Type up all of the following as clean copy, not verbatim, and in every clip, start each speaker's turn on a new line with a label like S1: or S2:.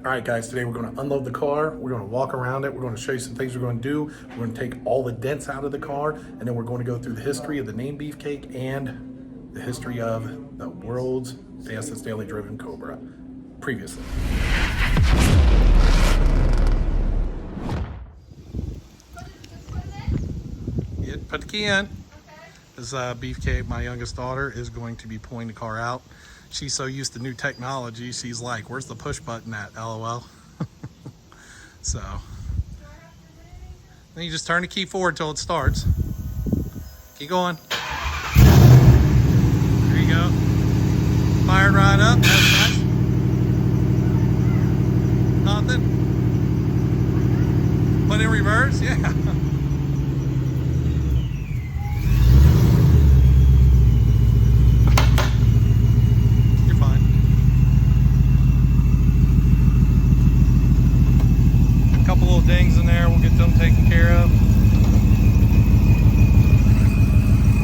S1: All right, guys, today we're going to unload the car. We're going to walk around it. We're going to show you some things we're going to do. We're going to take all the dents out of the car, and then we're going to go through the history of the name Beefcake and the history of the world's fastest daily driven Cobra previously. Yeah, put the key in. This Beefcake, my youngest daughter, is going to be pulling the car out. She's so used to new technology, she's like, where's the push button at, LOL? So, then you just turn the key forward till it starts. Keep going. There you go. Fired right up, that's nice. Nothing. Put in reverse, yeah. Dings in there, we'll get them taken care of.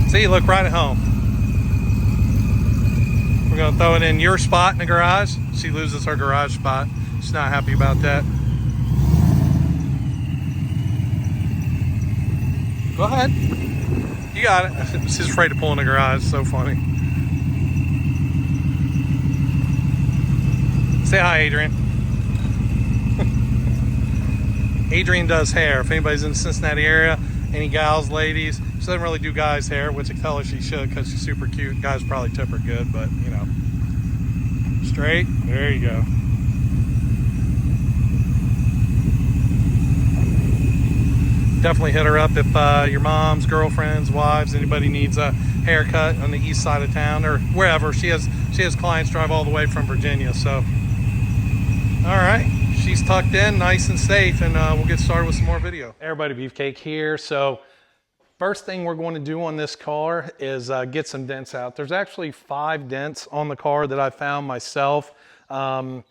S1: See, look, right at home. We're gonna throw it in your spot in the garage. She loses her garage spot. She's not happy about that. Go ahead. You got it. She's afraid to pull in the garage. So funny. Say hi, Adrian. Adrian does hair. If anybody's in the Cincinnati area, any gals, ladies, she doesn't really do guys' hair, which I tell her she should because she's super cute. Guys probably tip her good, but you know. Straight, there you go. Definitely hit her up if your mom's, girlfriends, wives, anybody needs a haircut on the east side of town or wherever. She has clients drive all the way from Virginia, so. All right. She's tucked in, nice and safe, and we'll get started with some more video. Everybody, Beefcake here. So first thing we're going to do on this car is get some dents out. There's actually 5 dents on the car that I found myself. 2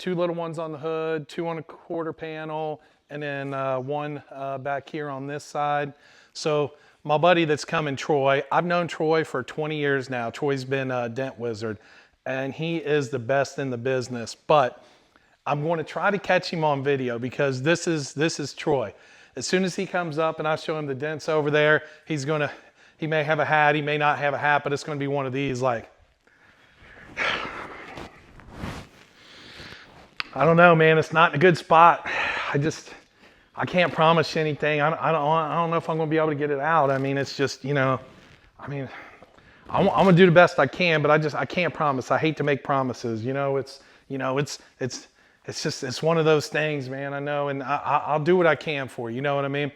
S1: little ones on the hood, 2 on the quarter panel, and then 1 back here on this side. So my buddy that's coming, Troy, I've known Troy for 20 years now. Troy's been a dent wizard, and he is the best in the business. But I'm going to try to catch him on video because this is Troy. As soon as he comes up and I show him the dents over there, he may have a hat, he may not have a hat, but it's going to be one of these like, I don't know, man, it's not in a good spot. I can't promise you anything. I don't know if I'm going to be able to get it out. I mean, it's just, you know, I mean, I'm going to do the best I can, but I can't promise. I hate to make promises, you know, it's one of those things, man, I know, and I'll do what I can for you, you know what I mean?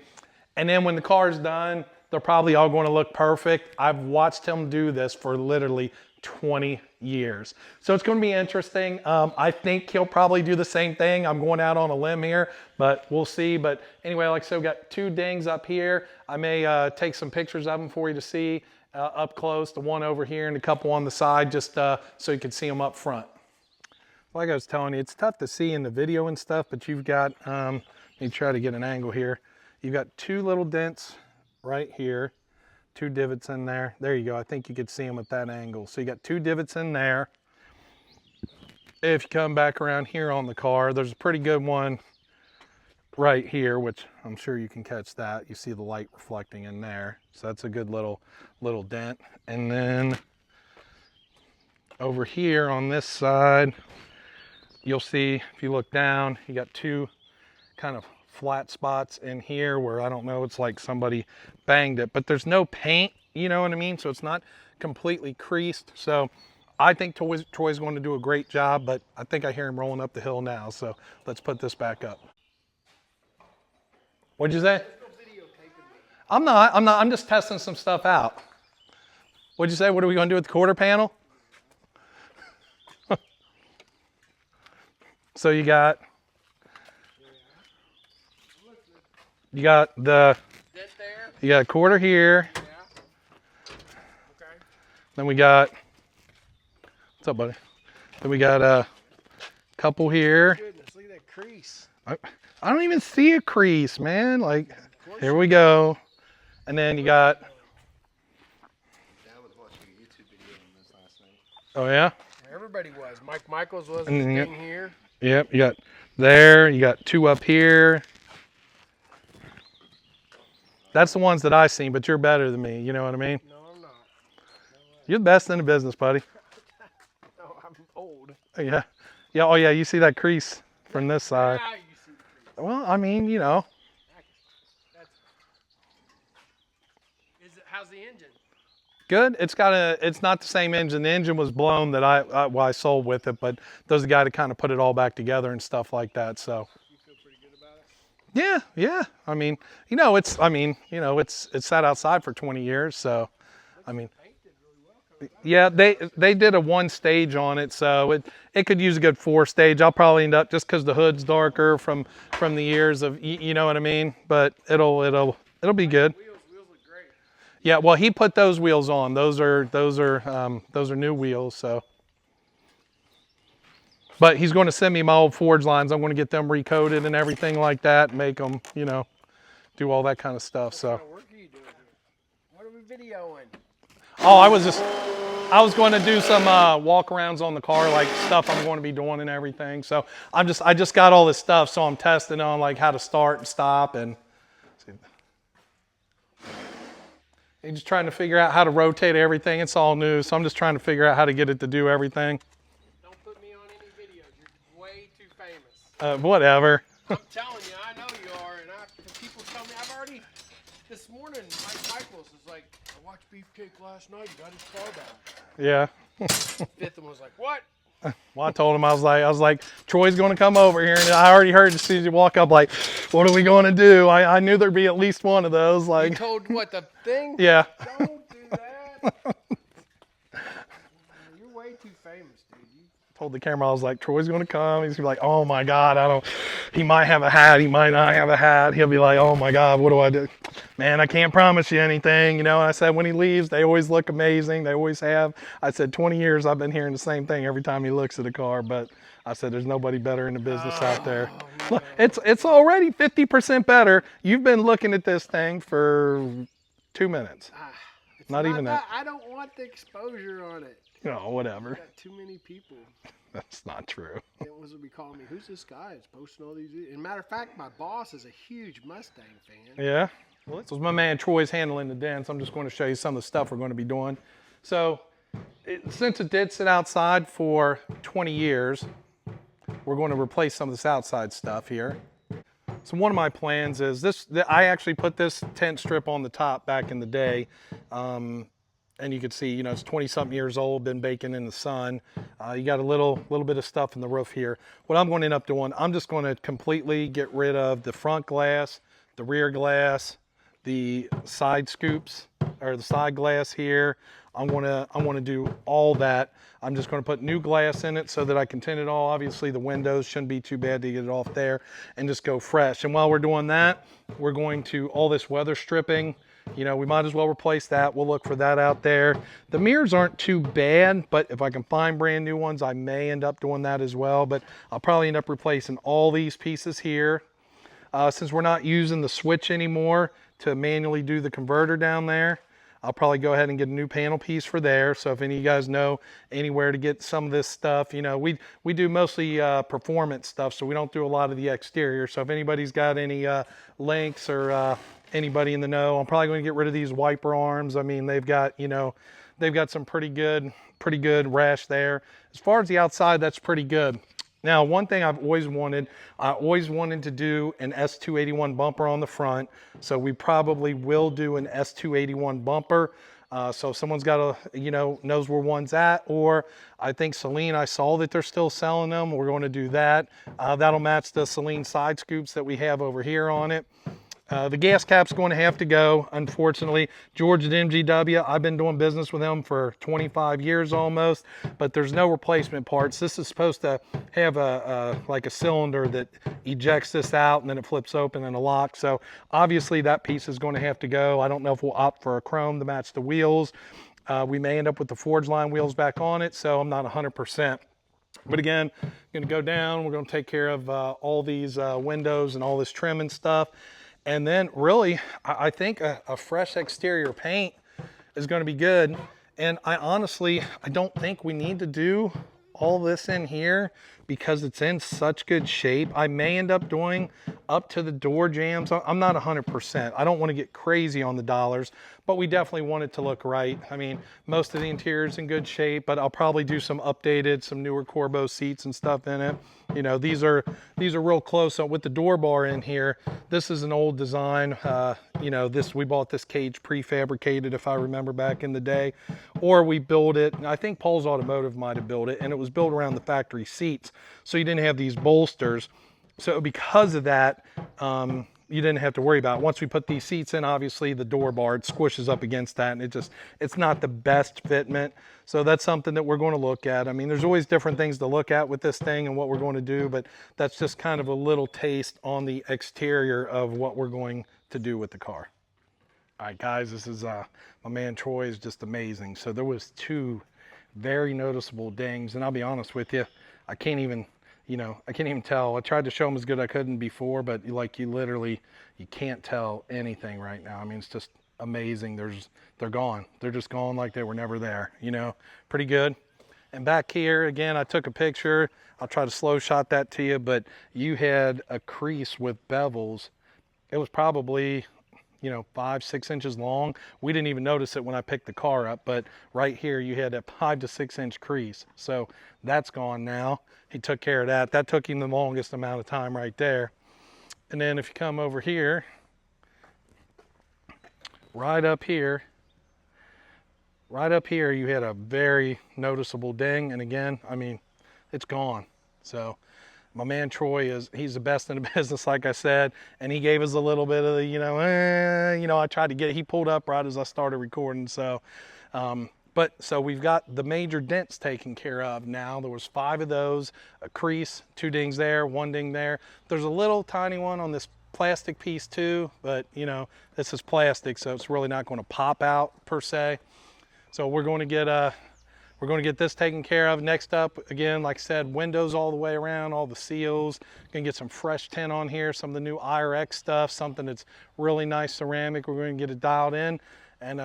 S1: And then when the car's done, they're probably all going to look perfect. I've watched him do this for literally 20 years. So it's going to be interesting. I think he'll probably do the same thing. I'm going out on a limb here, but we'll see. But anyway, like I said, we've got 2 dings up here. I may take some pictures of them for you to see up close, the one over here and a couple on the side, just so you can see them up front. Like I was telling you, it's tough to see in the video and stuff, but you've got, let me try to get an angle here. You've got 2 little dents right here, 2 divots in there. There you go. I think you could see them at that angle. So you got 2 divots in there. If you come back around here on the car, there's a pretty good one right here, which I'm sure you can catch that. You see the light reflecting in there. So that's a good little dent. And then over here on this side, you'll see, if you look down, you got 2 kind of flat spots in here where I don't know, it's like somebody banged it, but there's no paint, you know what I mean? So it's not completely creased. So I think Troy's going to do a great job, but I think I hear him rolling up the hill now. So let's put this back up. What'd you say? I'm not, I'm just testing some stuff out. What'd you say? What are we going to do with the quarter panel? So you got the, you got a quarter here. Yeah. Okay. Then we got, what's up, buddy? Then we got a couple here. Goodness, look at that crease. I don't even see a crease, man. Like, here we go. And then you got.
S2: I was watching a YouTube video on this last night.
S1: Oh yeah?
S2: Yeah. Everybody was. Mike Michaels was his thing here.
S1: Yep, you got there, you got 2 up here. That's the ones that I seen, but you're better than me, you know what I mean?
S2: No, I'm not.
S1: You're the best in the business, buddy.
S2: No, I'm old.
S1: Yeah. Yeah, oh yeah, you see that crease from this side.
S2: Now you see the crease.
S1: Well, I mean, you know.
S2: How's the engine?
S1: Good. It's not the same engine. The engine was blown that I sold with it, but there's a guy to kind of put it all back together and stuff like that. So.
S2: You feel pretty good about it?
S1: Yeah. I mean, it's sat outside for 20 years, so I mean. Yeah, they did a 1 stage on it, so it could use a good 4 stage. I'll probably end up, just because the hood's darker from the years of, you know what I mean. But it'll be good.
S2: Wheels look great.
S1: Yeah, well, he put those wheels on. Those are new wheels. So, but he's going to send me my old forge lines. I'm going to get them recoated and everything like that, make them, do all that kind of stuff. So.
S2: What kind of work are you doing here? What are we videoing?
S1: Oh, I was going to do some walk-arounds on the car, like stuff I'm going to be doing and everything. So I just got all this stuff, so I'm testing on like how to start and stop, and I'm just trying to figure out how to rotate everything. It's all new, so I'm just trying to figure out how to get it to do everything.
S2: Don't put me on any videos. You're way too famous.
S1: Whatever.
S2: I'm telling you, I know you are, and people tell me this morning, Mike Michaels is like, I watched Beefcake last night. He got his car back.
S1: Yeah.
S2: Fifth one was like, what?
S1: Well, I told him, I was like, Troy's going to come over here, and I already heard as soon as you walk up, like, what are we going to do? I knew there'd be at least one of those. Like,
S2: you told what, the thing?
S1: Yeah.
S2: Don't do that. You're way too famous, dude.
S1: Told the camera, I was like, Troy's going to come. He's going to be like, oh my God, he might have a hat. He might not have a hat. He'll be like, oh my God, what do I do? Man, I can't promise you anything. And I said, when he leaves, they always look amazing. They always have. I said, 20 years, I've been hearing the same thing every time he looks at a car. But I said, there's nobody better in the business out there.
S2: No.
S1: Look, it's already 50% better. You've been looking at this thing for 2 minutes. Not even that.
S2: I don't want the exposure on it.
S1: Whatever.
S2: Got too many people.
S1: That's not true.
S2: It was what we call me. Who's this guy? It's posting all these. As a matter of fact, my boss is a huge Mustang fan.
S1: Yeah. Well, so my man Troy's handling the dents. I'm just going to show you some of the stuff we're going to be doing. So, since it did sit outside for 20 years, we're going to replace some of this outside stuff here. So one of my plans is I actually put this tent strip on the top back in the day. And you can see, it's 20-something years old, been baking in the sun. You got a little bit of stuff in the roof here. What I'm going to end up doing, I'm just going to completely get rid of the front glass, the rear glass, the side scoops, or the side glass here. I want to do all that. I'm just going to put new glass in it so that I can tint it all. Obviously, the windows shouldn't be too bad to get it off there, and just go fresh. And while we're doing that, we're going to, all this weather stripping, we might as well replace that. We'll look for that out there. The mirrors aren't too bad, but if I can find brand new ones, I may end up doing that as well. But I'll probably end up replacing all these pieces here. Since we're not using the switch anymore to manually do the converter down there, I'll probably go ahead and get a new panel piece for there. So if any of you guys know anywhere to get some of this stuff, we do mostly performance stuff, so we don't do a lot of the exterior. So if anybody's got any links or anybody in the know, I'm probably going to get rid of these wiper arms. I mean, they've got some pretty good rash there. As far as the outside, that's pretty good. Now, one thing I always wanted to do an S281 bumper on the front. So we probably will do an S281 bumper. So if someone's got knows where one's at, or I think Celine, I saw that they're still selling them. We're going to do that. That'll match the Celine side scoops that we have over here on it. The gas cap's going to have to go, unfortunately. George at MGW, I've been doing business with him for 25 years almost, but there's no replacement parts. This is supposed to have like a cylinder that ejects this out and then it flips open and a lock. So obviously that piece is going to have to go. I don't know if we'll opt for a chrome to match the wheels. We may end up with the forge line wheels back on it, so I'm not 100%. But again, I'm going to go down. We're going to take care of all these windows and all this trim and stuff. And then really, I think a fresh exterior paint is going to be good. And I don't think we need to do all this in here, because it's in such good shape, I may end up doing up to the door jambs. I'm not 100%. I don't want to get crazy on the dollars, but we definitely want it to look right. I mean, most of the interior is in good shape, but I'll probably do some updated, some newer Corbo seats and stuff in it. You know, these are real close. So with the door bar in here, this is an old design. You know, we bought this cage prefabricated, if I remember back in the day, or we built it. I think Paul's Automotive might have built it, and it was built around the factory seats, so you didn't have these bolsters. So because of that, you didn't have to worry about it. Once we put these seats in, obviously the door bar, it squishes up against that, and it's not the best fitment. So that's something that we're going to look at. I mean, there's always different things to look at with this thing and what we're going to do, but that's just kind of a little taste on the exterior of what we're going to do with the car. All right, guys, this is my man Troy is just amazing. So there was 2 very noticeable dings, and I'll be honest with you, I can't even tell. I tried to show them as good as I could before, but like you can't tell anything right now. I mean, it's just amazing. They're gone. They're just gone like they were never there, you know, pretty good. And back here, again, I took a picture. I'll try to slow shot that to you, but you had a crease with bevels. It was probably, you know, 5-6 inches long. We didn't even notice it when I picked the car up, but right here you had a 5 to 6 inch crease. So that's gone now. He took care of that. That took him the longest amount of time right there. And then if you come over here, right up here you had a very noticeable ding, and again, I mean, it's gone. So my man Troy he's the best in the business, like I said, and he gave us a little bit of the, I tried to he pulled up right as I started recording. So so we've got the major dents taken care of now. There was 5 of those, a crease, 2 dings there, 1 ding there. There's a little tiny one on this plastic piece too, but you know, this is plastic, so it's really not going to pop out per se. So we're going to get this taken care of. Next up, again, like I said, windows all the way around, all the seals. Gonna get some fresh tint on here, some of the new IRX stuff, something that's really nice ceramic. We're going to get it dialed in and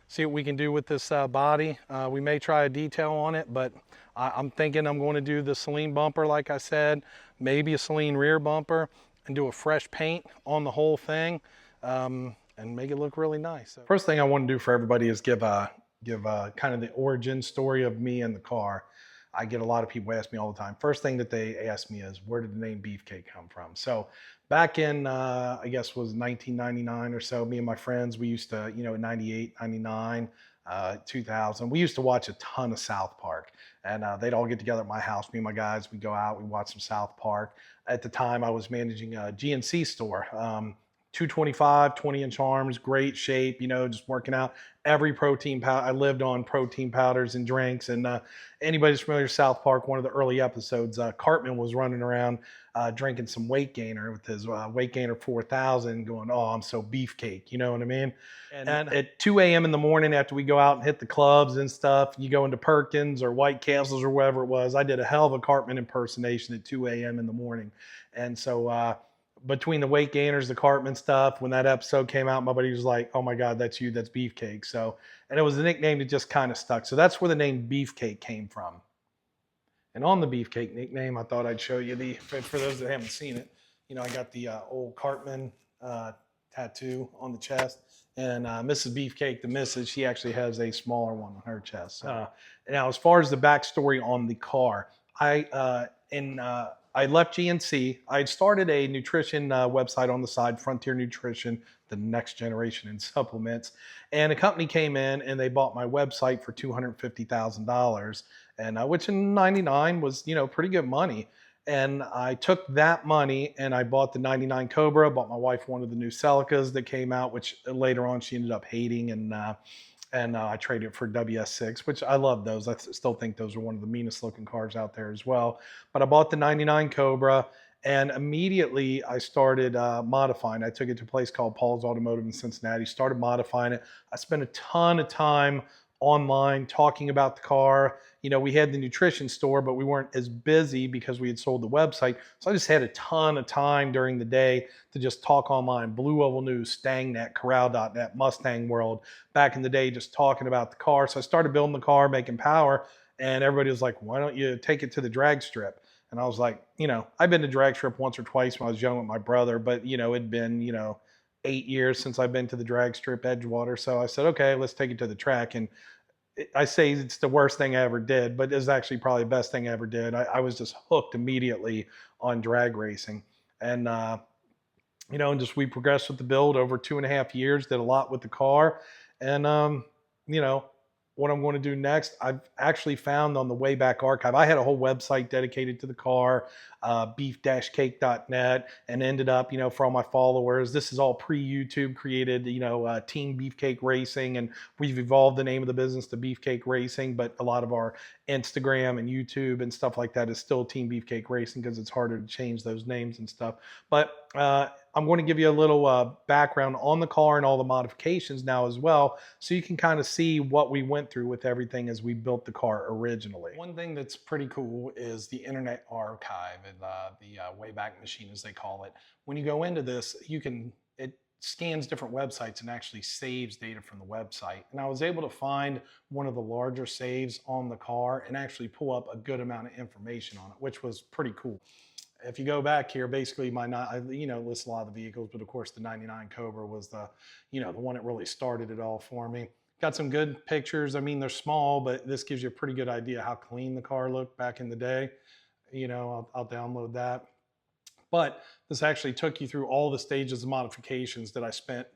S1: see what we can do with this body. We may try a detail on it, but I'm thinking I'm going to do the Celine bumper, like I said, maybe a Celine rear bumper, and do a fresh paint on the whole thing, and make it look really nice. So first thing I want to do for everybody is give kind of the origin story of me and the car. I get a lot of people ask me all the time. First thing that they ask me is, where did the name Beefcake come from? So back in, I guess was 1999 or so, me and my friends, we used to, 98, 99, 2000, we used to watch a ton of South Park, and they'd all get together at my house. Me and my guys, we'd go out, we'd watch some South Park. At the time, I was managing a GNC store. 225, 20-inch arms, great shape, just working out. Every protein powder, I lived on protein powders and drinks. And anybody's familiar with South Park, one of the early episodes, Cartman was running around drinking some weight gainer with his weight gainer 4000, going, oh, I'm so beefcake, you know what I mean? And at 2 a.m. in the morning, after we go out and hit the clubs and stuff, you go into Perkins or White Castles or whatever it was, I did a hell of a Cartman impersonation at 2 a.m. in the morning. And so, between the weight gainers, the Cartman stuff, when that episode came out, my buddy was like, oh my God, that's you, that's Beefcake. So, and it was a nickname that just kind of stuck. So that's where the name Beefcake came from. And on the Beefcake nickname, I thought I'd show you for those that haven't seen it, I got the old Cartman tattoo on the chest. And Mrs. Beefcake, the missus, she actually has a smaller one on her chest. So, now, as far as the backstory on the car, I left GNC. I had started a nutrition website on the side, Frontier Nutrition, the next generation in supplements. And a company came in and they bought my website for $250,000, and which in '99 was, pretty good money. And I took that money and I bought the '99 Cobra, bought my wife one of the new Celicas that came out, which later on she ended up hating, and I traded it for WS6, which I love those. I still think those are one of the meanest looking cars out there as well. But I bought the '99 Cobra, and immediately I started modifying. I took it to a place called Paul's Automotive in Cincinnati, started modifying it. I spent a ton of time online talking about the car. We had the nutrition store, but we weren't as busy because we had sold the website. So I just had a ton of time during the day to just talk online. Blue Oval News, StangNet, Corral.net, Mustang World. Back in the day, just talking about the car. So I started building the car, making power. And everybody was like, why don't you take it to the drag strip? And I was like, I've been to drag strip once or twice when I was young with my brother, but it'd been, 8 years since I've been to the drag strip Edgewater. So I said, okay, let's take it to the track. And I say it's the worst thing I ever did, but it's actually probably the best thing I ever did. I was just hooked immediately on drag racing. And, and just we progressed with the build over 2.5 years, did a lot with the car. And, you know, what I'm going to do next, I've actually found on the Wayback Archive, I had a whole website dedicated to the car, beef-cake.net, and ended up, for all my followers, this is all pre-YouTube created, Team Beefcake Racing, and we've evolved the name of the business to Beefcake Racing, but a lot of our Instagram and YouTube and stuff like that is still Team Beefcake Racing because it's harder to change those names and stuff. But I'm going to give you a little background on the car and all the modifications now as well, so you can kind of see what we went through with everything as we built the car originally. One thing that's pretty cool is the Internet Archive, and the Wayback Machine as they call it. When you go into this, it scans different websites and actually saves data from the website. And I was able to find one of the larger saves on the car and actually pull up a good amount of information on it, which was pretty cool. If you go back here, basically I list a lot of the vehicles, but of course the 99 Cobra was the one that really started it all for me. Got some good pictures. I mean, they're small, but this gives you a pretty good idea how clean the car looked back in the day. I'll download that. But this actually took you through all the stages of modifications that I spent,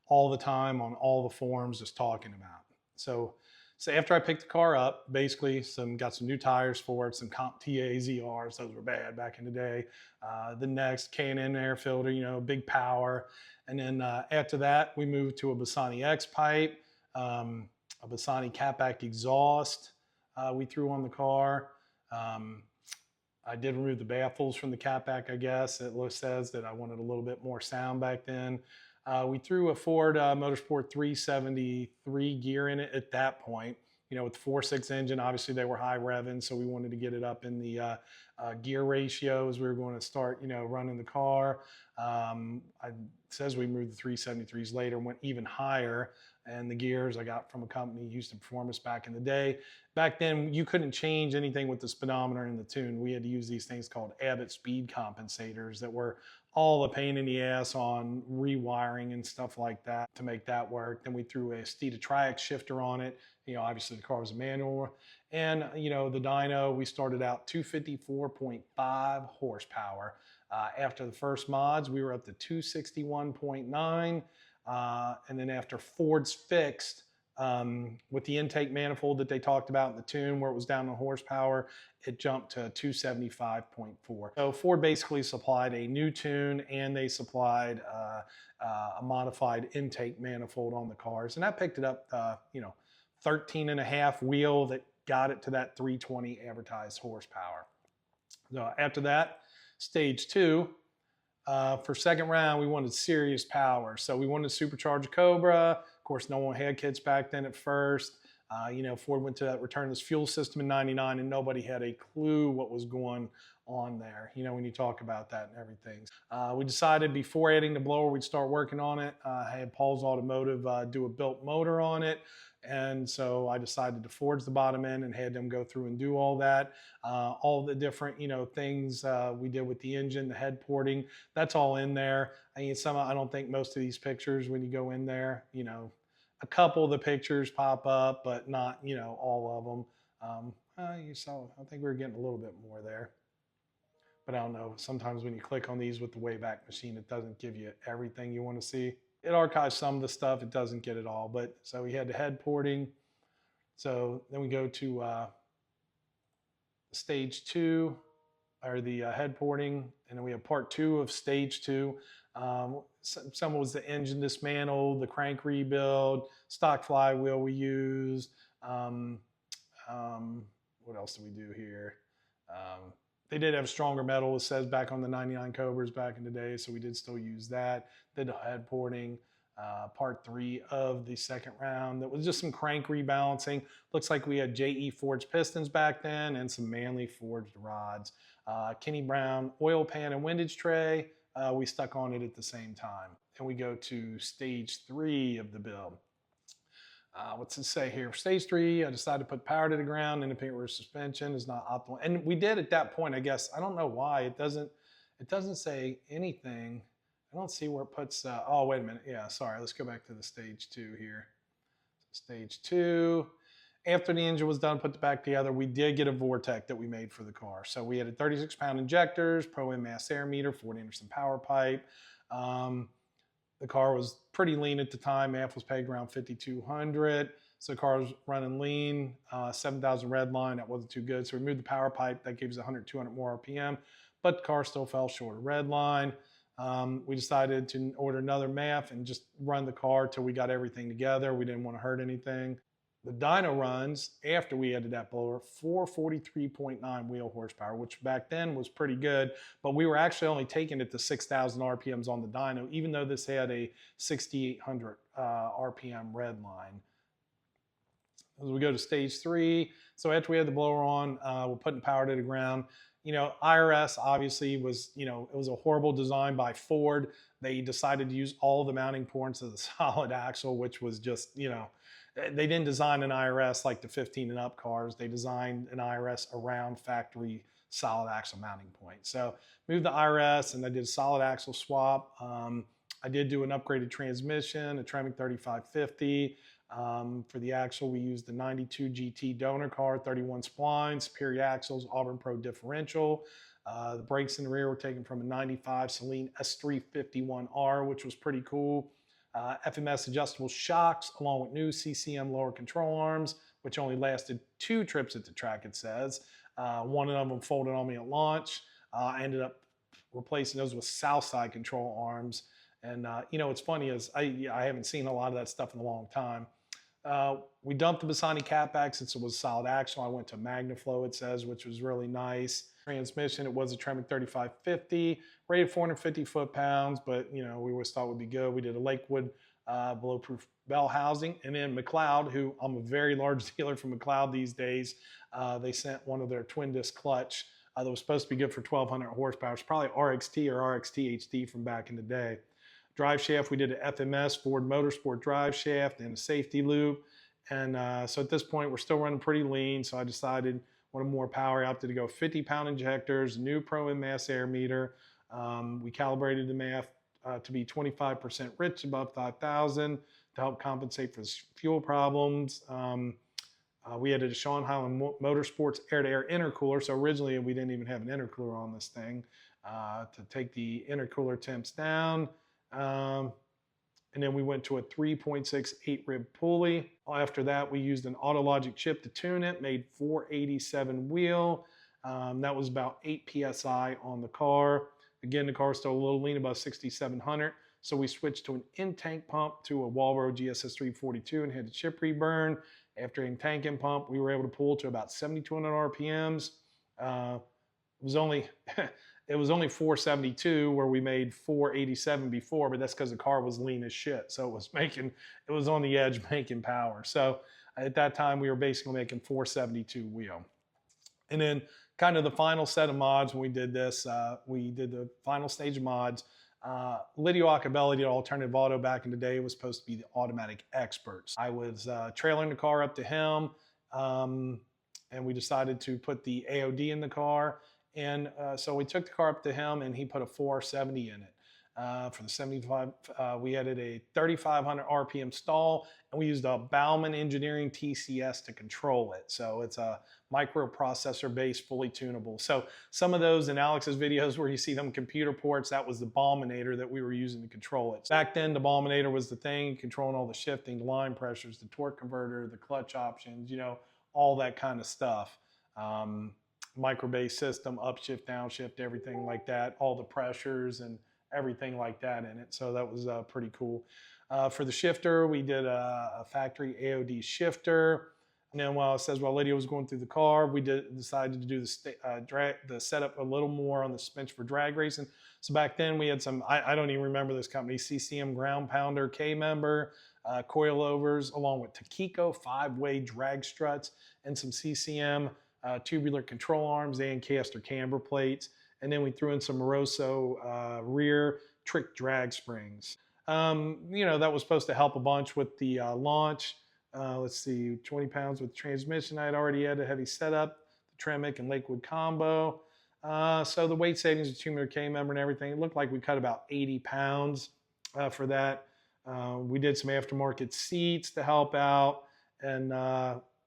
S1: all the time on all the forums just talking about. So after I picked the car up, basically got some new tires for it, some Comp TA ZRs, those were bad back in the day. The next K&N air filter, big power. And then after that, we moved to a Bassani X pipe, a Bassani catback exhaust we threw on the car. I did remove the baffles from the catback, I guess. It says that I wanted a little bit more sound back then. We threw a Ford Motorsport 373 gear in it at that point. With the 4.6 engine, obviously they were high revving, so we wanted to get it up in the gear ratio as we were going to start, running the car. It says we moved the 373s later, went even higher, and the gears I got from a company, Houston Performance, back in the day. Back then, you couldn't change anything with the speedometer and the tune. We had to use these things called Abbott speed compensators that were all a pain in the ass on rewiring and stuff like that to make that work. Then we threw a Steeda Triax shifter on it. Obviously the car was a manual. And, the dyno, we started out 254.5 horsepower. After the first mods, we were up to 261.9. And then after Ford's fixed, with the intake manifold that they talked about in the tune where it was down on horsepower, it jumped to 275.4. So Ford basically supplied a new tune and they supplied a modified intake manifold on the cars. And that picked it up, 13.5 wheel that got it to that 320 advertised horsepower. So after that, stage 2, for second round, we wanted serious power. So we wanted to supercharge a Cobra. Of course, no one had kits back then at first. Ford went to that returnless fuel system in 99 and nobody had a clue what was going on there, when you talk about that and everything. We decided before adding the blower, we'd start working on it. I had Paul's Automotive do a built motor on it. And so I decided to forge the bottom end and had them go through and do all that. All the different, things we did with the engine, the head porting, that's all in there. I mean, I don't think most of these pictures, when you go in there, a couple of the pictures pop up, but not, all of them. I think we were getting a little bit more there. But I don't know, sometimes when you click on these with the Wayback Machine, it doesn't give you everything you want to see. It archives some of the stuff, it doesn't get it all. But so we had the head porting. So then we go to stage 2, or the head porting, and then we have part 2 of stage 2. Some was the engine dismantled, the crank rebuild, stock flywheel we used. What else do we do here? They did have stronger metal, it says, back on the 99 Cobras back in the day, so we did still use that. Did the head porting. Part 3 of the second round. That was just some crank rebalancing. Looks like we had JE forged pistons back then and some Manley forged rods. Kenny Brown oil pan and windage tray, we stuck on it at the same time. And we go to stage 3 of the build. What's it say here? Stage 3, I decided to put power to the ground. Independent rear suspension is not optimal. And we did at that point, I guess. I don't know why. It doesn't say anything. I don't see where it puts, oh, wait a minute. Yeah, sorry. Let's go back to the stage 2 here. Stage 2. After the engine was done, put the back together, we did get a Vortec that we made for the car. So we had a 36-pound injectors, Pro-M mass air meter, Ford Anderson power pipe. The car was pretty lean at the time. MAF was pegged around 5,200. So the car was running lean, 7,000 red line. That wasn't too good. So we moved the power pipe. That gave us 100, 200 more RPM. But the car still fell short of red line. We decided to order another MAF and just run the car till we got everything together. We didn't want to hurt anything. The dyno runs after we added that blower, 443.9 wheel horsepower, which back then was pretty good, but we were actually only taking it to 6,000 RPMs on the dyno, even though this had a 6,800 RPM red line. As we go to stage 3, so after we had the blower on, we're putting power to the ground. You know, IRS obviously was, you know, it was a horrible design by Ford. They decided to use all the mounting points of the solid axle, which was just, you know, they didn't design an IRS like the 15 and up cars. They designed an IRS around factory solid axle mounting point. So moved the IRS and I did a solid axle swap. I did do an upgraded transmission, a Tremec 3550. For the axle, we used the 92 GT donor car, 31 splines, superior axles, Auburn Pro differential. The brakes in the rear were taken from a 95 Celine S351R, which was pretty cool. FMS adjustable shocks, along with new CCM lower control arms, which only lasted 2 trips at the track, it says. One of them folded on me at launch. I ended up replacing those with south side control arms. And you know, what's funny is I haven't seen a lot of that stuff in a long time. We dumped the Bassani catback since it was a solid axle. I went to MagnaFlow, it says, which was really nice. Transmission, it was a Tremec 3550, rated 450 foot-pounds, but you know, we always thought would be good. We did a Lakewood blow-proof bell housing, and then McLeod, who I'm a very large dealer for McLeod these days, they sent one of their twin disc clutch that was supposed to be good for 1,200 horsepower. It's probably RXT or RXT HD from back in the day. Drive shaft, we did an FMS Ford Motorsport drive shaft and a safety loop. And so at this point, we're still running pretty lean. So I decided wanted more power out to go 50-pound injectors, new Pro-M mass air meter. We calibrated the MAF to be 25% rich above 5,000 to help compensate for fuel problems. We added a Sean Highland Motorsports air-to-air intercooler. So originally we didn't even have an intercooler on this thing to take the intercooler temps down. And then we went to a 3.6 8-rib pulley. After that, we used an Autologic chip to tune it, made 487 wheel. That was about 8 PSI on the car. Again, the car is still a little lean, about 6,700. So we switched to an in-tank pump to a Walbro GSS 342 and had the chip reburn. After in-tank and pump, we were able to pull to about 7,200 RPMs. It was only 472 where we made 487 before, but that's because the car was lean as shit. So it was on the edge making power. So at that time we were basically making 472 wheel. And then kind of the final set of mods when we did this, we did the final stage of mods. Lidio Acabelli did alternative auto back in the day. It was supposed to be the automatic experts. I was trailering the car up to him and we decided to put the AOD in the car. And so we took the car up to him and he put a 470 in it. For the 75, we added a 3,500 RPM stall and we used a Bauman Engineering TCS to control it. So it's a microprocessor based, fully tunable. So some of those in Alex's videos where you see them computer ports, that was the Bauminator that we were using to control it. Back then the Bauminator was the thing, controlling all the shifting, the line pressures, the torque converter, the clutch options, you know, all that kind of stuff. Micro-based system, upshift, downshift, everything like that, all the pressures and everything like that in it. So that was pretty cool. For the shifter, we did a factory AOD shifter. And then while it says while Lydia was going through the car, we decided to do the setup a little more on the suspension for drag racing. So back then we had some, I don't even remember this company, CCM Ground Pounder K-member, coilovers, along with Takiko 5-way drag struts and some CCM tubular control arms and caster camber plates. And then we threw in some Moroso rear trick drag springs. You know, that was supposed to help a bunch with the launch. let's see, 20 pounds with transmission. I had already had a heavy setup, the Tremec and Lakewood combo. So the weight savings of 200K member and everything, it looked like we cut about 80 pounds for that. We did some aftermarket seats to help out. And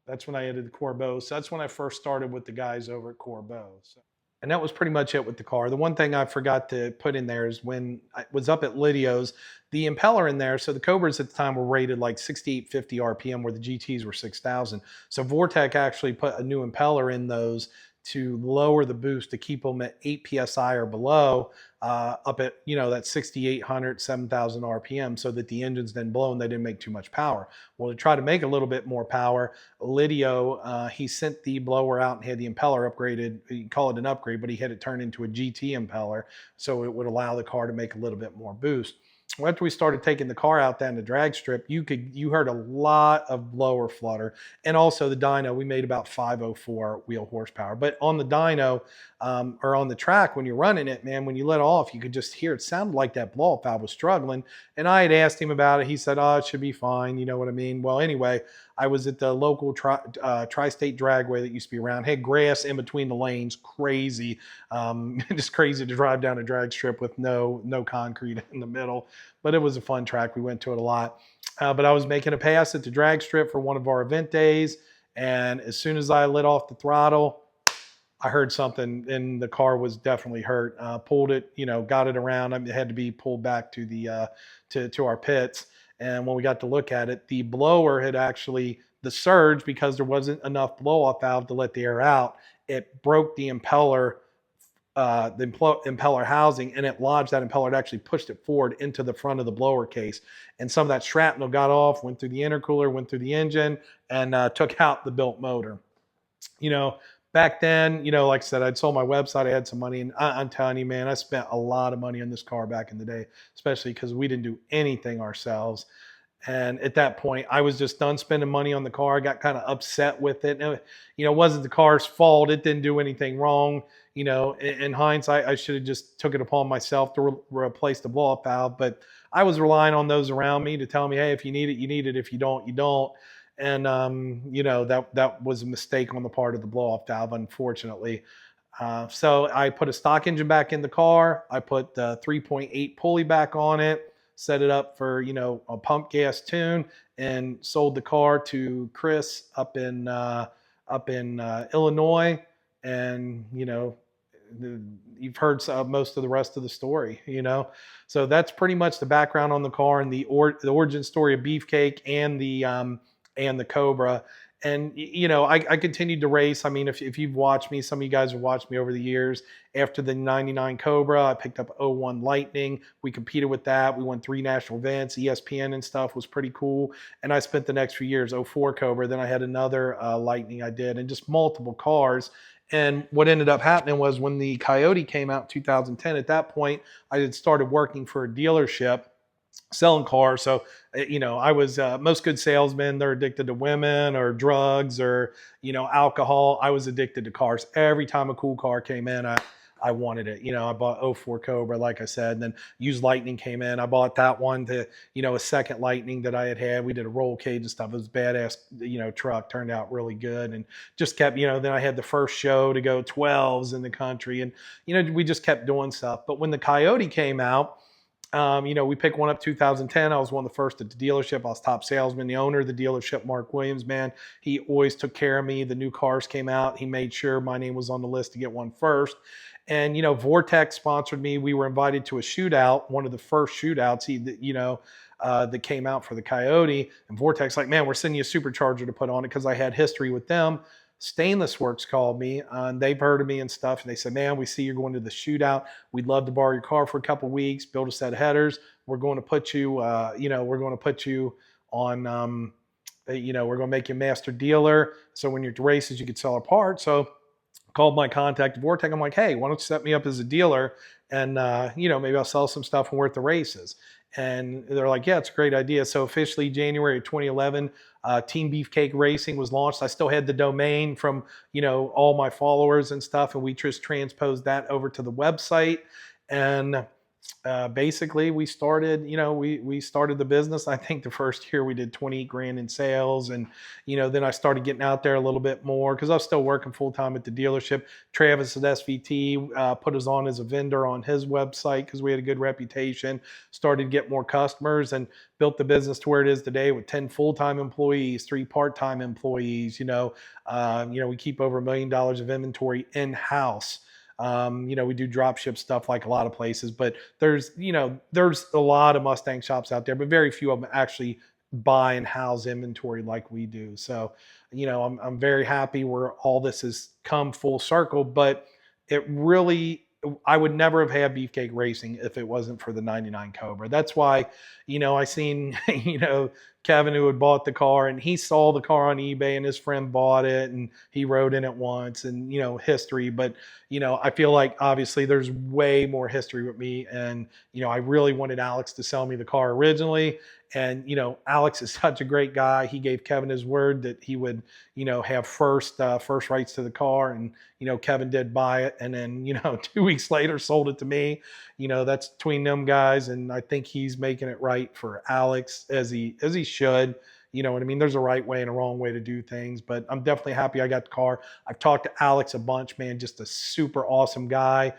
S1: that's when I added the Corbeau. So that's when I first started with the guys over at Corbeau. So, and that was pretty much it with the car. The one thing I forgot to put in there is when I was up at Lidio's, the impeller in there. So the Cobras at the time were rated like 6,850 RPM, where the GTs were 6,000. So Vortec actually put a new impeller in those to lower the boost to keep them at 8 psi or below, up at that 6,800, 7,000 RPM, so that the engines didn't blow and they didn't make too much power. Well, to try to make a little bit more power, Lidio, he sent the blower out and had the impeller upgraded. You call it an upgrade, but he had it turned into a GT impeller, so it would allow the car to make a little bit more boost. After we started taking the car out down the drag strip, you heard a lot of blower flutter. And also the dyno, we made about 504 wheel horsepower. But on the dyno, or on the track, when you're running it, man, when you let off, you could just hear it sounded like that blow-off valve was struggling. And I had asked him about it. He said, oh, it should be fine. You know what I mean? Well, anyway, I was at the local tri-state dragway that used to be around. Had grass in between the lanes, crazy. Just crazy to drive down a drag strip with no concrete in the middle. But it was a fun track. We went to it a lot. But I was making a pass at the drag strip for one of our event days. And as soon as I let off the throttle, I heard something, and the car was definitely hurt. Pulled it, got it around. It had to be pulled back to the to our pits. And when we got to look at it, the blower had actually, the surge, because there wasn't enough blow-off valve to let the air out, it broke the impeller housing, and it lodged that impeller. It actually pushed it forward into the front of the blower case. And some of that shrapnel got off, went through the intercooler, went through the engine, and took out the built motor. Back then, like I said, I'd sold my website. I had some money, and I'm telling you, man, I spent a lot of money on this car back in the day, especially because we didn't do anything ourselves. And at that point, I was just done spending money on the car. I got kind of upset with it. And, it wasn't the car's fault. It didn't do anything wrong. In hindsight, I should have just took it upon myself to replace the blow-off valve. But I was relying on those around me to tell me, hey, if you need it, you need it. If you don't, you don't. And, that was a mistake on the part of the blow-off valve, unfortunately. So I put a stock engine back in the car. I put the 3.8 pulley back on it, set it up for, a pump gas tune, and sold the car to Chris up in Illinois. And, you've heard most of the rest of the story, So that's pretty much the background on the car and the origin story of Beefcake and the Cobra. And, I continued to race. I mean, if you've watched me, some of you guys have watched me over the years. After the 99 Cobra, I picked up 01 Lightning. We competed with that. We won 3 national events. ESPN and stuff was pretty cool. And I spent the next few years, 04 Cobra. Then I had another Lightning I did, and just multiple cars. And what ended up happening was when the Coyote came out in 2010, at that point, I had started working for a dealership selling cars. So, I was, most good salesmen, they're addicted to women or drugs or, alcohol. I was addicted to cars. Every time a cool car came in, I wanted it. I bought 04 Cobra, like I said, and then used Lightning came in. I bought that one to, a second Lightning that I had. We did a roll cage and stuff. It was a badass, truck, turned out really good, and just kept, then I had the first show to go 12s in the country, and, we just kept doing stuff. But when the Coyote came out, we picked one up 2010. I was one of the first at the dealership. I was top salesman. The owner of the dealership, Mark Williams, man, he always took care of me. The new cars came out. He made sure my name was on the list to get one first. And, Vortex sponsored me. We were invited to a shootout, one of the first shootouts that came out for the Coyote. And Vortex, like, man, we're sending you a supercharger to put on it, because I had history with them. Stainless Works called me, and they've heard of me and stuff. And they said, man, we see you're going to the shootout. We'd love to borrow your car for a couple of weeks, build a set of headers. We're going to put you, we're going to put you on, we're going to make you a master dealer. So when you're at the races, you could sell our parts. So called my contact at Vortec. I'm like, hey, why don't you set me up as a dealer? And, maybe I'll sell some stuff when we're at the races. And they're like, yeah, it's a great idea. So officially January of 2011, Team Beefcake Racing was launched. I still had the domain from, all my followers and stuff. And we just transposed that over to the website. And basically we started, we started the business. I think the first year we did 28 grand in sales. And, then I started getting out there a little bit more because I was still working full time at the dealership. Travis at SVT put us on as a vendor on his website because we had a good reputation, started to get more customers and built the business to where it is today with 10 full-time employees, 3 part-time employees. We keep over $1 million of inventory in-house. We do drop ship stuff like a lot of places, but there's a lot of Mustang shops out there, but very few of them actually buy and house inventory like we do. So, I'm very happy where all this has come full circle, but I would never have had Beefcake Racing if it wasn't for the 99 Cobra. That's why, I seen, Kevin who had bought the car and he saw the car on eBay and his friend bought it and he rode in it once and, history. But, I feel like obviously there's way more history with me. And, I really wanted Alex to sell me the car originally. And, Alex is such a great guy. He gave Kevin his word that he would, have first rights to the car. And, Kevin did buy it. And then, 2 weeks later sold it to me. That's between them guys. And I think he's making it right for Alex as he should. You know what I mean? There's a right way and a wrong way to do things, but I'm definitely happy I got the car. I've talked to Alex a bunch, man, just a super awesome guy.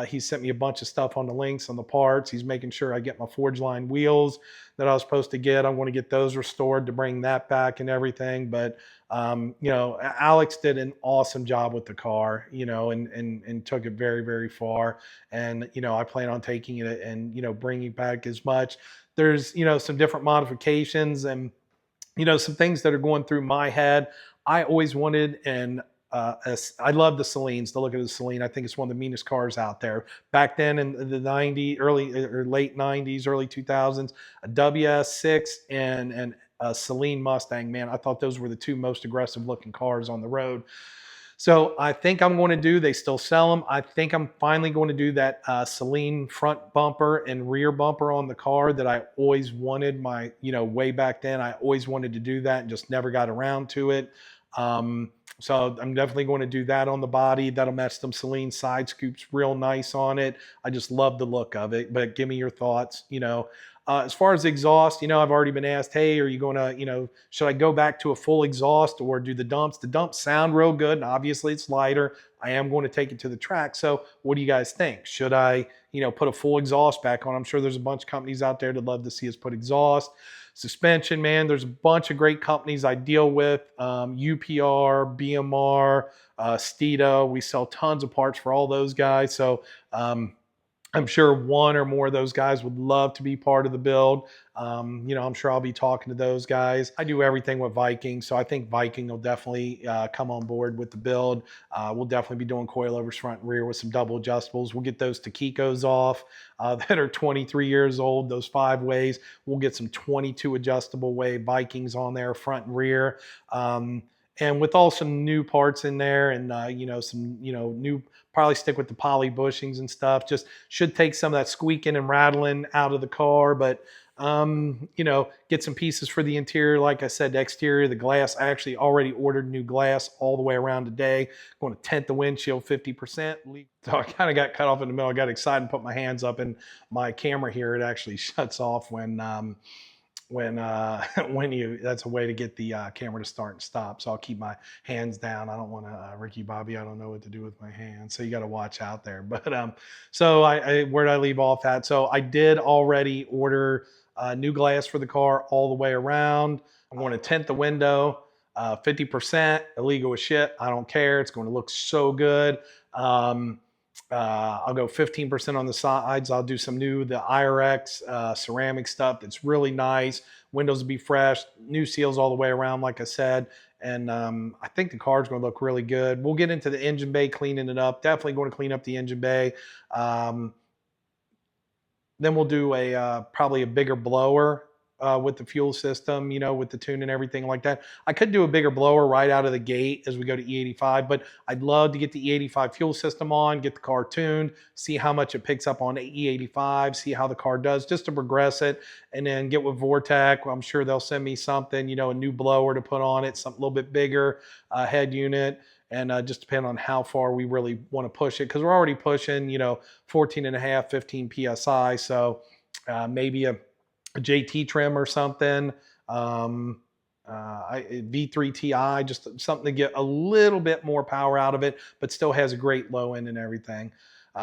S1: He sent me a bunch of stuff on the links, on the parts. He's making sure I get my Forge Line wheels that I was supposed to get. I want to get those restored to bring that back and everything. But, Alex did an awesome job with the car, and took it very, very far. And, I plan on taking it and, bringing back as much. There's, some different modifications and, some things that are going through my head. I always wanted, and I love the Celine's. To look at the Celine, I think it's one of the meanest cars out there. Back then in the 90s, early or late 90s, early 2000s, a WS6 and a Celine Mustang, man, I thought those were the 2 most aggressive looking cars on the road. So I think I'm going to they still sell them. I think I'm finally going to do that Celine front bumper and rear bumper on the car that I always wanted way back then. I always wanted to do that and just never got around to it. So I'm definitely going to do that on the body. That'll match them Celine side scoops real nice on it. I just love the look of it, but give me your thoughts, as far as exhaust, I've already been asked, hey, are you going to, should I go back to a full exhaust or do the dumps? The dumps sound real good, and obviously it's lighter. I am going to take it to the track. So what do you guys think? Should I, put a full exhaust back on? I'm sure there's a bunch of companies out there that love to see us put exhaust. Suspension, man, there's a bunch of great companies I deal with, UPR, BMR, Steeda. We sell tons of parts for all those guys. So, I'm sure one or more of those guys would love to be part of the build. I'm sure I'll be talking to those guys. I do everything with Viking, so I think Viking will definitely come on board with the build. We'll definitely be doing coilovers front and rear with some double adjustables. We'll get those Takikos off that are 23 years old, those 5-ways. We'll get some 22 adjustable way Vikings on there, front and rear. And with all some new parts in there and, some, new, probably stick with the poly bushings and stuff. Just should take some of that squeaking and rattling out of the car. But, get some pieces for the interior. Like I said, the exterior, the glass, I actually already ordered new glass all the way around today. Going to tint the windshield 50%. So I kind of got cut off in the middle. I got excited and put my hands up, and my camera here, it actually shuts off when that's a way to get the camera to start and stop. So I'll keep my hands down. I don't want to Ricky Bobby, I don't know what to do with my hands, so you got to watch out there. But so where did I leave off at? So I did already order new glass for the car all the way around. I'm going to tint the window 50%, illegal as shit, I don't care, it's going to look so good. I'll go 15% on the sides. I'll do some the IRX ceramic stuff that's really nice. Windows will be fresh, new seals all the way around, like I said. And I think the car's going to look really good. We'll get into the engine bay, cleaning it up. Definitely going to clean up the engine bay. Then we'll do probably a bigger blower with the fuel system, with the tune and everything like that. I could do a bigger blower right out of the gate as we go to E85, but I'd love to get the E85 fuel system on, get the car tuned, see how much it picks up on E85, see how the car does, just to progress it, and then get with Vortec. I'm sure they'll send me something, a new blower to put on it, something a little bit bigger head unit. and just depend on how far we really want to push it, because we're already pushing, 14 and a half, 15 psi. So maybe a JT trim or something. V3 Ti, just something to get a little bit more power out of it, but still has a great low end and everything.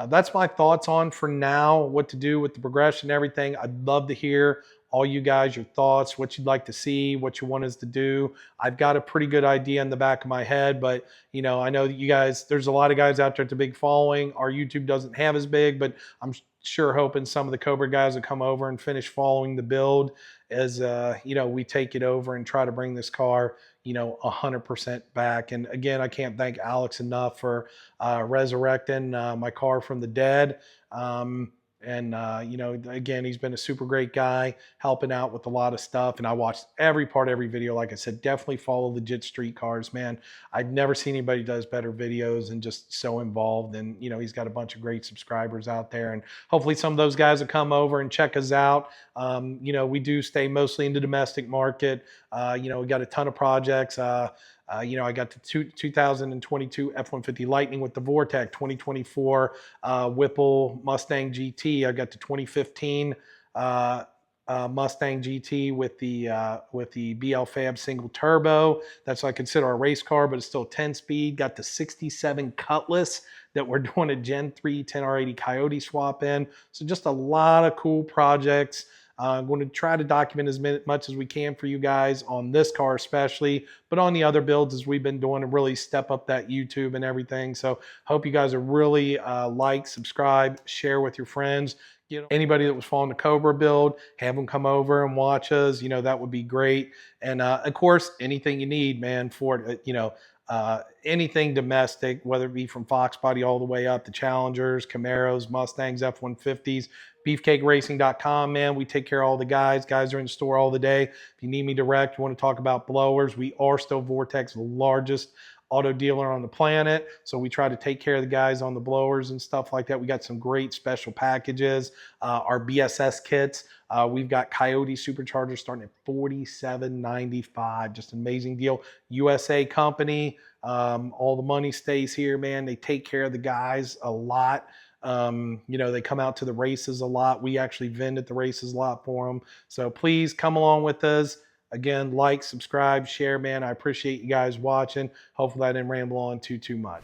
S1: That's my thoughts on for now, what to do with the progression and everything. I'd love to hear all you guys, your thoughts, what you'd like to see, what you want us to do. I've got a pretty good idea in the back of my head, but I know that you guys, there's a lot of guys out there with a big following. Our YouTube doesn't have as big, but I'm sure hoping some of the Cobra guys will come over and finish following the build as we take it over and try to bring this car 100% back. And again, I can't thank Alex enough for resurrecting my car from the dead. Again, he's been a super great guy, helping out with a lot of stuff. And I watched every video. Like I said, definitely follow Legit Street Cars, man. I've never seen anybody does better videos and just so involved. And, he's got a bunch of great subscribers out there. And hopefully some of those guys will come over and check us out. We do stay mostly in the domestic market. We got a ton of projects. I got the 2022 F-150 Lightning with the Vortec, 2024 Whipple Mustang GT. I got the 2015 Mustang GT with the BL Fab single turbo. That's what I consider a race car, but it's still 10-speed. Got the 67 Cutlass that we're doing a Gen 3 10R80 Coyote swap in. So just a lot of cool projects. I'm going to try to document as much as we can for you guys on this car especially, but on the other builds as we've been doing to really step up that YouTube and everything. So hope you guys are really like, subscribe, share with your friends. Anybody that was following the Cobra build, have them come over and watch us. That would be great. And of course, anything you need, man, for it, anything domestic, whether it be from Fox Body all the way up to Challengers, Camaros, Mustangs, F-150s, beefcakeracing.com, man. We take care of all the guys. Guys are in the store all the day. If you need me direct, you want to talk about blowers, we are still Vortec's largest auto dealer on the planet. So we try to take care of the guys on the blowers and stuff like that. We got some great special packages. Our BSS kits, we've got Coyote superchargers starting at $47.95. Just an amazing deal. USA company. All the money stays here, man. They take care of the guys a lot. They come out to the races a lot. We actually vend at the races a lot for them. So please come along with us. Again, like, subscribe, share, man. I appreciate you guys watching. Hopefully I didn't ramble on too much.